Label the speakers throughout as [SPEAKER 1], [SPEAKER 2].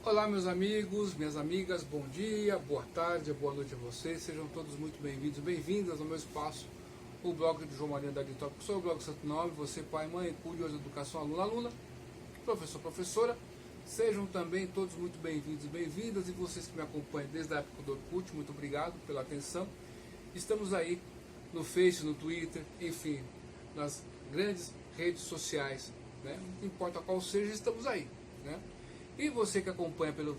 [SPEAKER 1] Olá meus amigos, minhas amigas, bom dia, boa tarde, boa noite a vocês, sejam todos muito bem-vindos, bem-vindas ao meu espaço, o blog do João Maria da Tópico. Sou o blog Santo Nome, você pai, mãe, curioso, educação, aluno, aluna, professor, professora, sejam também todos muito bem-vindos e bem-vindas, e vocês que me acompanham desde a época do Orkut, muito obrigado pela atenção. Estamos aí no Face, no Twitter, enfim, nas grandes redes sociais, né? Não importa qual seja, estamos aí, né? E você que acompanha pelo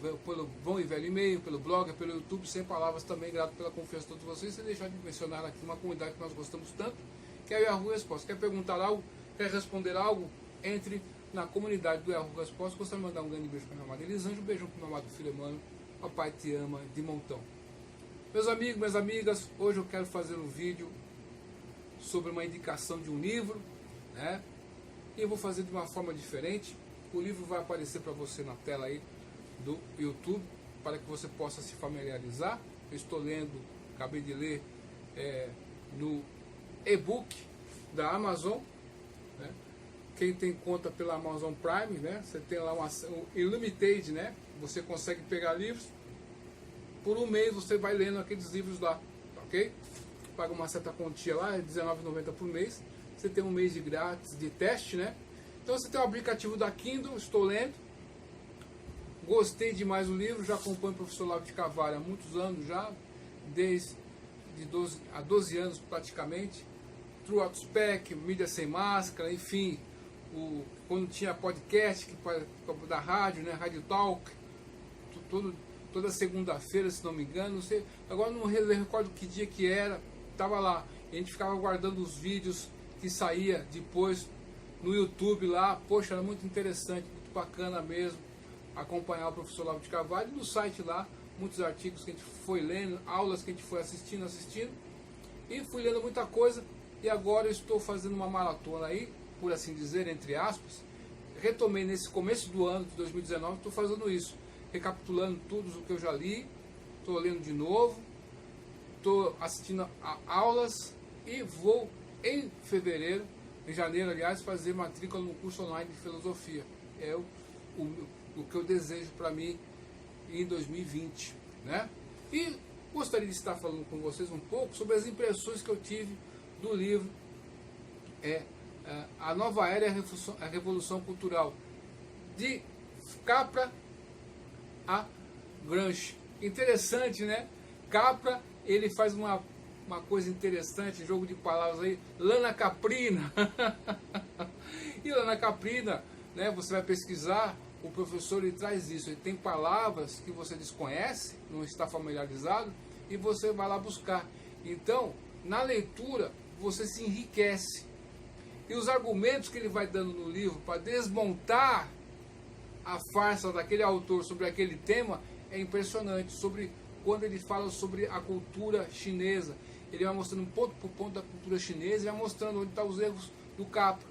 [SPEAKER 1] bom e velho e-mail, pelo blog, pelo YouTube, sem palavras também, grato pela confiança de todos vocês, sem deixar de mencionar aqui uma comunidade que nós gostamos tanto, que é o Yahoo Resposta. Quer perguntar algo, quer responder algo, entre na comunidade do Yahoo Resposta. Gostaria de mandar um grande beijo para minha amada Elisângela, um beijão para meu amado filho Emmanuel, papai te ama de montão. Meus amigos, minhas amigas, hoje eu quero fazer um vídeo sobre uma indicação de um livro, né? E eu vou fazer de uma forma diferente. O livro vai aparecer para você na tela aí do YouTube, para que você possa se familiarizar. Eu estou lendo, acabei de ler no e-book da Amazon, né? Quem tem conta pela Amazon Prime, né? Você tem lá um Unlimited, né? Você consegue pegar livros. Por um mês você vai lendo aqueles livros lá, ok? Paga uma certa quantia lá, é R$19,90 por mês. Você tem um mês de grátis de teste, né? Então você tem o aplicativo da Kindle, estou lendo. Gostei demais do livro, já acompanho o professor Olavo de Carvalho há muitos anos já, desde 12 anos praticamente. True Outspec, Mídia Sem Máscara, enfim, quando tinha podcast da rádio, né? Rádio Talk, toda segunda-feira, se não me engano, agora não recordo que dia que era, estava lá, a gente ficava guardando os vídeos que saía depois no YouTube lá. Poxa, era muito interessante, muito bacana mesmo acompanhar o professor Olavo de Carvalho. No site lá, muitos artigos que a gente foi lendo, aulas que a gente foi assistindo, e fui lendo muita coisa, e agora eu estou fazendo uma maratona aí, por assim dizer, entre aspas. Retomei nesse começo do ano de 2019, estou fazendo isso, recapitulando tudo o que eu já li, estou lendo de novo, estou assistindo a aulas, e vou em fevereiro, em janeiro, aliás, fazer matrícula no curso online de filosofia. É o que eu desejo para mim em 2020, né? E gostaria de estar falando com vocês um pouco sobre as impressões que eu tive do livro A Nova Era e a Revolução Cultural, de Capra a Gramsci. Interessante, né? Capra, ele faz uma coisa interessante, jogo de palavras aí, lana caprina. E lana caprina, né, você vai pesquisar, o professor ele traz isso, ele tem palavras que você desconhece, não está familiarizado, e você vai lá buscar. Então, na leitura, você se enriquece. E os argumentos que ele vai dando no livro para desmontar a farsa daquele autor sobre aquele tema é impressionante. Sobre quando ele fala sobre a cultura chinesa, ele vai mostrando ponto por ponto da cultura chinesa, e vai mostrando onde estão os erros do Capra.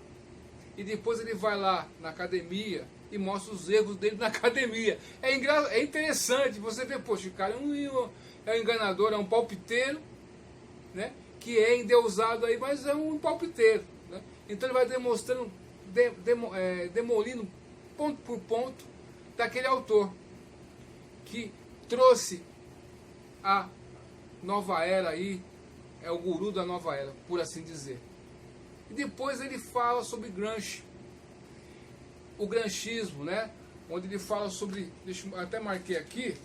[SPEAKER 1] E depois ele vai lá na academia e mostra os erros dele na academia. É interessante, você vê, poxa, o cara é um enganador, é um palpiteiro, né? Que é endeusado aí, mas é um palpiteiro, né? Então ele vai demonstrando, demolindo ponto por ponto daquele autor que trouxe a nova era aí, é o guru da nova era, por assim dizer. E depois ele fala sobre Gramsci, o granchismo, né? Onde ele fala sobre, eu até marquei aqui,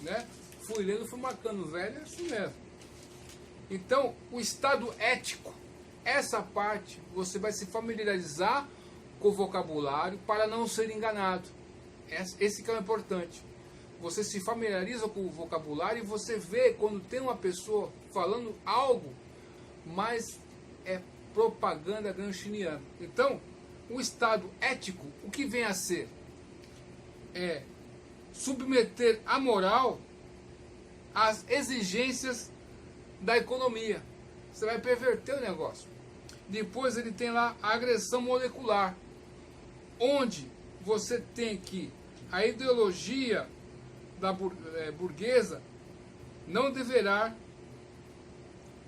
[SPEAKER 1] né? Fui lendo, fui marcando, velho, é assim mesmo. Então, o estado ético, essa parte você vai se familiarizar com o vocabulário para não ser enganado. Esse que é o importante. Você se familiariza com o vocabulário e você vê quando tem uma pessoa falando algo, mas é propaganda gramsciana. Então, o estado ético, o que vem a ser? É submeter a moral às exigências da economia. Você vai perverter o negócio. Depois ele tem lá a agressão molecular, onde você tem que a ideologia da burguesa não deverá,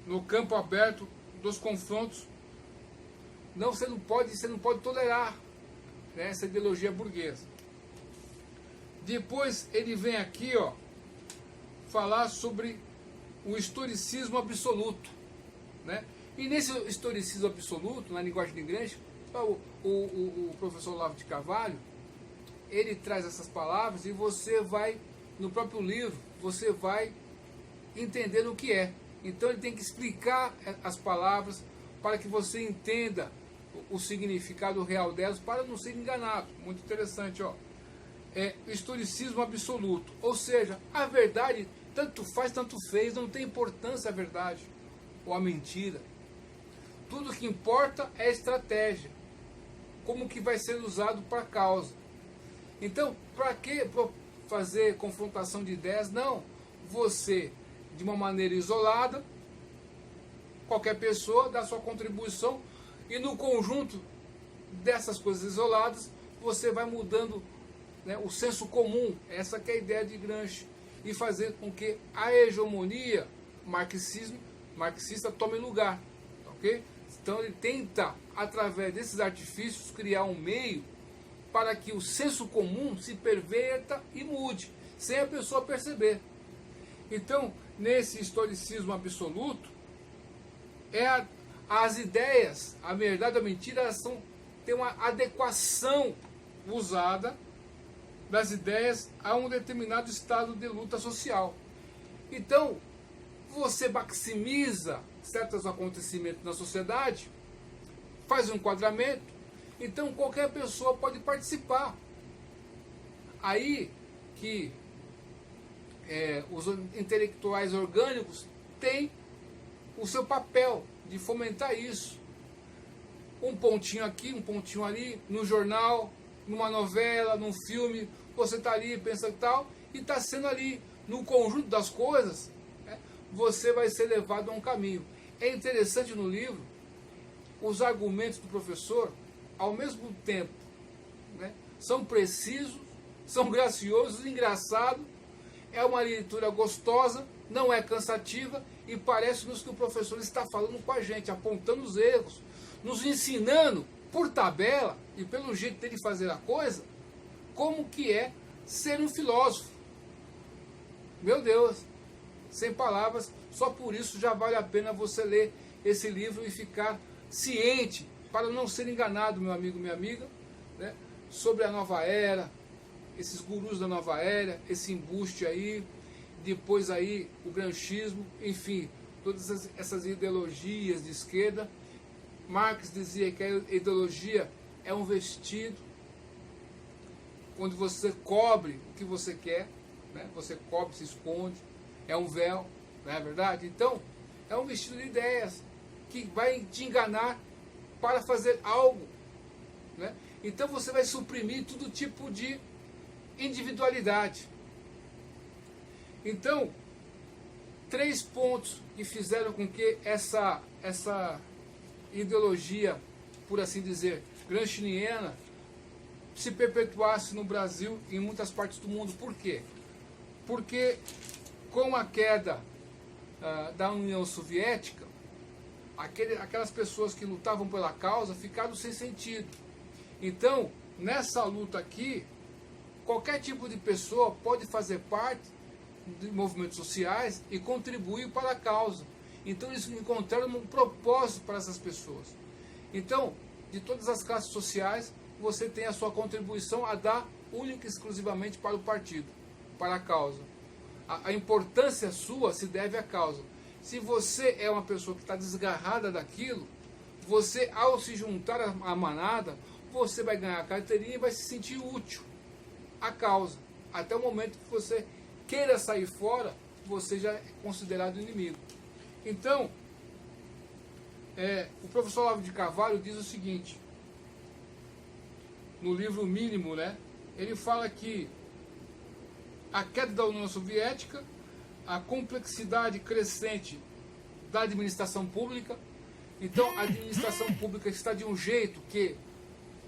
[SPEAKER 1] no campo aberto dos confrontos, você não pode tolerar, né, essa ideologia burguesa. Depois ele vem aqui, ó, falar sobre o historicismo absoluto, né? E nesse historicismo absoluto, na linguagem de Gramsci, o professor Olavo de Carvalho, ele traz essas palavras e você vai, no próprio livro, você vai entender o que é. Então ele tem que explicar as palavras para que você entenda o significado real delas, para não ser enganado. Muito interessante, ó. É historicismo absoluto, ou seja, a verdade tanto faz, tanto fez, não tem importância a verdade ou a mentira. Tudo que importa é a estratégia, como que vai ser usado para a causa. Então, para que fazer confrontação de ideias? Não, você, de uma maneira isolada, qualquer pessoa dá sua contribuição e no conjunto dessas coisas isoladas, você vai mudando, né, o senso comum, essa que é a ideia de Gramsci, e fazer com que a hegemonia marxista tome lugar, ok? Então ele tenta, através desses artifícios, criar um meio para que o senso comum se perverta e mude, sem a pessoa perceber. Então, nesse historicismo absoluto, as ideias, a verdade e a mentira, elas têm uma adequação usada das ideias a um determinado estado de luta social. Então, você maximiza certos acontecimentos na sociedade, faz um enquadramento, então qualquer pessoa pode participar. Aí que os intelectuais orgânicos têm o seu papel de fomentar isso. Um pontinho aqui, um pontinho ali, no jornal, numa novela, num filme, você está ali, pensa e tal, e está sendo ali, no conjunto das coisas, né, você vai ser levado a um caminho. É interessante no livro, os argumentos do professor, ao mesmo tempo, né, são precisos, são graciosos, engraçados, é uma leitura gostosa, não é cansativa, e parece-nos que o professor está falando com a gente, apontando os erros, nos ensinando, por tabela, e pelo jeito dele fazer a coisa, como que é ser um filósofo. Meu Deus, sem palavras, só por isso já vale a pena você ler esse livro e ficar ciente, para não ser enganado, meu amigo, minha amiga, né, sobre a nova era, esses gurus da nova era, esse embuste aí, depois aí o gramscismo, enfim, todas essas ideologias de esquerda. Marx dizia que a ideologia é um vestido onde você cobre o que você quer, né? Você cobre, se esconde, é um véu, não é verdade? Então, é um vestido de ideias que vai te enganar para fazer algo, né? Então você vai suprimir todo tipo de individualidade. Então, 3 pontos que fizeram com que essa ideologia, por assim dizer, gramsciana, se perpetuasse no Brasil e em muitas partes do mundo. Por quê? Porque com a queda da União Soviética, aquelas pessoas que lutavam pela causa ficaram sem sentido. Então, nessa luta aqui, qualquer tipo de pessoa pode fazer parte de movimentos sociais e contribuir para a causa. Então eles encontraram um propósito para essas pessoas. Então, de todas as classes sociais, você tem a sua contribuição a dar única e exclusivamente para o partido, para a causa. A importância sua se deve à causa. Se você é uma pessoa que está desgarrada daquilo, você, ao se juntar à manada, você vai ganhar a carteirinha e vai se sentir útil à causa. Até o momento que você queira sair fora, você já é considerado inimigo. Então, o professor Olavo de Carvalho diz o seguinte, no livro Mínimo, né? Ele fala que a queda da União Soviética, a complexidade crescente da administração pública. Então, a administração pública está de um jeito que,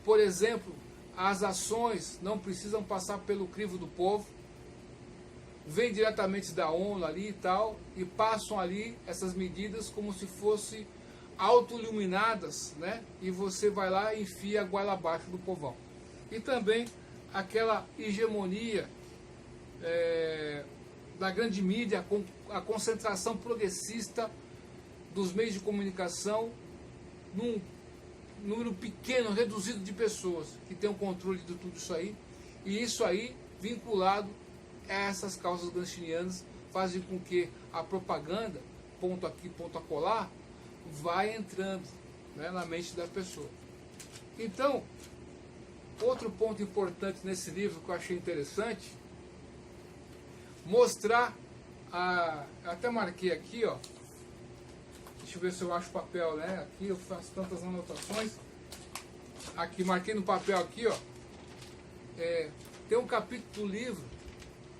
[SPEAKER 1] por exemplo, as ações não precisam passar pelo crivo do povo, vêm diretamente da ONU ali e tal, e passam ali essas medidas como se fossem auto-iluminadas, né? E você vai lá e enfia a goela abaixo do povão. E também aquela hegemonia da grande mídia, a concentração progressista dos meios de comunicação num número pequeno, reduzido de pessoas que tem o controle de tudo isso aí, e isso aí vinculado a essas causas gramscianas fazem com que a propaganda, ponto aqui, ponto acolá, vai entrando, né, na mente da pessoa. Então, outro ponto importante nesse livro que eu achei interessante, mostrar, até marquei aqui, ó, deixa eu ver se eu acho o papel, né, aqui eu faço tantas anotações, aqui, marquei no papel aqui, ó, tem um capítulo do livro,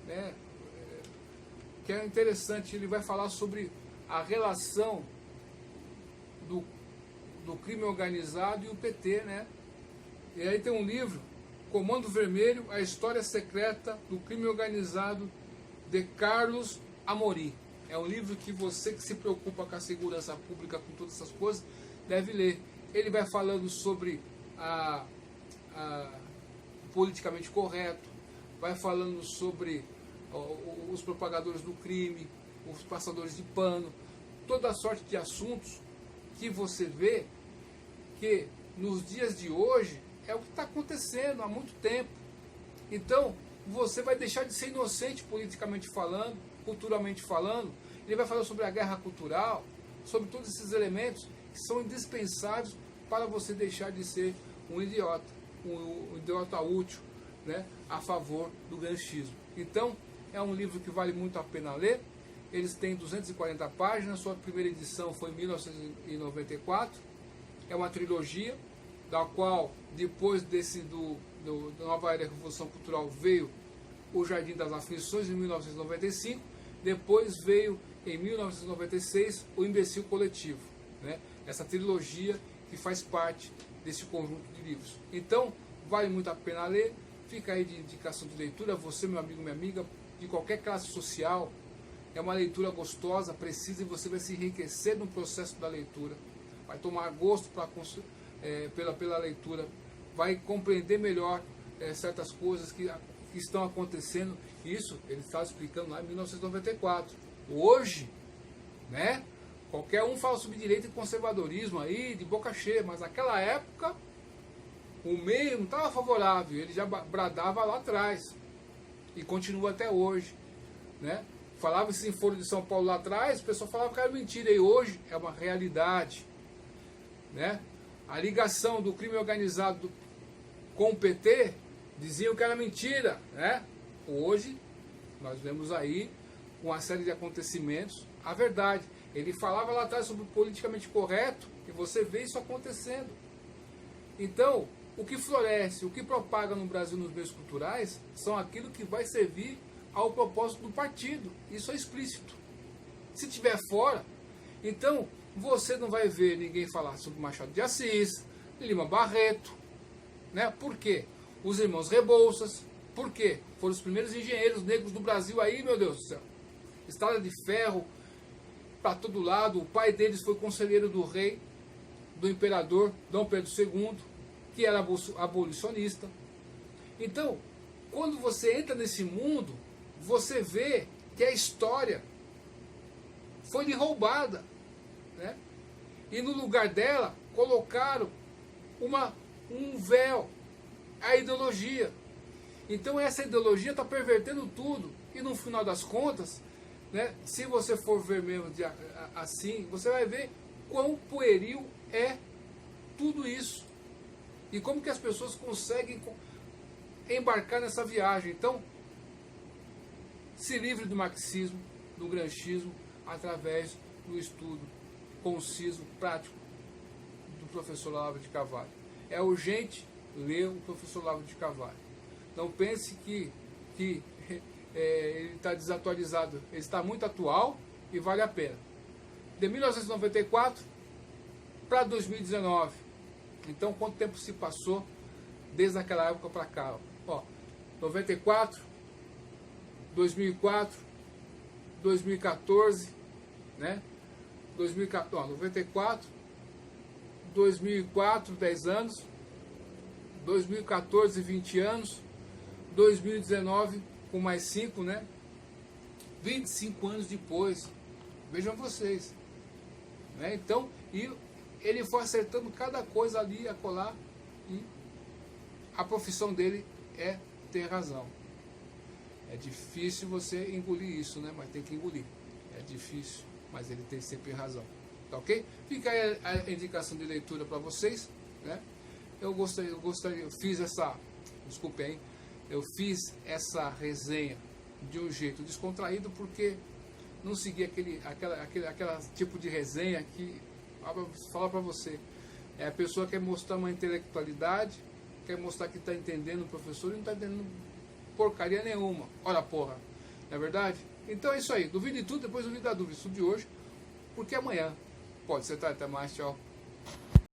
[SPEAKER 1] né, que é interessante, ele vai falar sobre a relação do crime organizado e o PT, né? E aí tem um livro, Comando Vermelho, a história secreta do crime organizado, de Carlos Amorim. É um livro que você que se preocupa com a segurança pública, com todas essas coisas, deve ler. Ele vai falando sobre politicamente correto, vai falando sobre os propagadores do crime, os passadores de pano, toda sorte de assuntos que você vê que nos dias de hoje é o que está acontecendo há muito tempo. Então, você vai deixar de ser inocente politicamente falando, culturalmente falando. Ele vai falar sobre a guerra cultural, sobre todos esses elementos que são indispensáveis para você deixar de ser um idiota útil, né, a favor do gramscismo. Então, é um livro que vale muito a pena ler. Eles têm 240 páginas, sua primeira edição foi em 1994. É uma trilogia, da qual, depois da Nova Era da Revolução Cultural, veio o Jardim das Aflições, em 1995. Depois veio, em 1996, o Imbecil Coletivo, né? Essa trilogia que faz parte desse conjunto de livros. Então, vale muito a pena ler. Fica aí de indicação de leitura. Você, meu amigo, minha amiga, de qualquer classe social, é uma leitura gostosa, precisa, e você vai se enriquecer no processo da leitura. Vai tomar gosto pela leitura, vai compreender melhor certas coisas que estão acontecendo. Isso ele estava explicando lá em 1994. Hoje, né, qualquer um fala sobre direito e conservadorismo aí, de boca cheia, mas naquela época o meio não estava favorável, ele já bradava lá atrás e continua até hoje, né? Falava-se em Foro de São Paulo lá atrás, o pessoal falava que era mentira, e hoje é uma realidade, né? A ligação do crime organizado com o PT diziam que era mentira, né? Hoje nós vemos aí uma série de acontecimentos a verdade. Ele falava lá atrás sobre o politicamente correto e você vê isso acontecendo. Então, o que floresce, o que propaga no Brasil nos meios culturais são aquilo que vai servir ao propósito do partido. Isso é explícito. Se tiver fora, então você não vai ver ninguém falar sobre Machado de Assis, Lima Barreto, né? Por quê? Os irmãos Rebouças. Por quê? Foram os primeiros engenheiros negros do Brasil aí, meu Deus do céu. Estrada de ferro para todo lado. O pai deles foi conselheiro do rei, do imperador Dom Pedro II, que era abolicionista. Então, quando você entra nesse mundo, você vê que a história foi roubada, né? E no lugar dela colocaram um véu, a ideologia. Então essa ideologia está pervertendo tudo. E no final das contas, né, se você for ver mesmo assim, você vai ver quão pueril é tudo isso. E como que as pessoas conseguem embarcar nessa viagem. Então, se livre do marxismo, do gramscismo, através do estudo conciso, prático do professor Olavo de Carvalho. É urgente ler o professor Olavo de Carvalho. Não pense que ele está desatualizado. Ele está muito atual e vale a pena. De 1994 para 2019. Então, quanto tempo se passou desde aquela época para cá? Ó, 94, 2004, 2014, né? 2014, 94, 2004, 10 anos, 2014, 20 anos, 2019, com mais 5, né? 25 anos depois. Vejam vocês. Né? Então, e ele foi acertando cada coisa ali, acolá, e a profissão dele é ter razão. É difícil você engolir isso, né? Mas tem que engolir. É difícil, mas ele tem sempre razão. Tá ok? Fica aí a indicação de leitura para vocês, né? Eu fiz essa, desculpem, hein? Eu fiz essa resenha de um jeito descontraído porque não segui aquele tipo de resenha que fala para você. A pessoa quer mostrar uma intelectualidade, quer mostrar que está entendendo o professor e não está entendendo porcaria nenhuma. Ora porra, não é verdade? Então é isso aí. Duvide de tudo, depois duvide da dúvida. Isso de hoje, porque amanhã pode ser tarde. Até mais, tchau.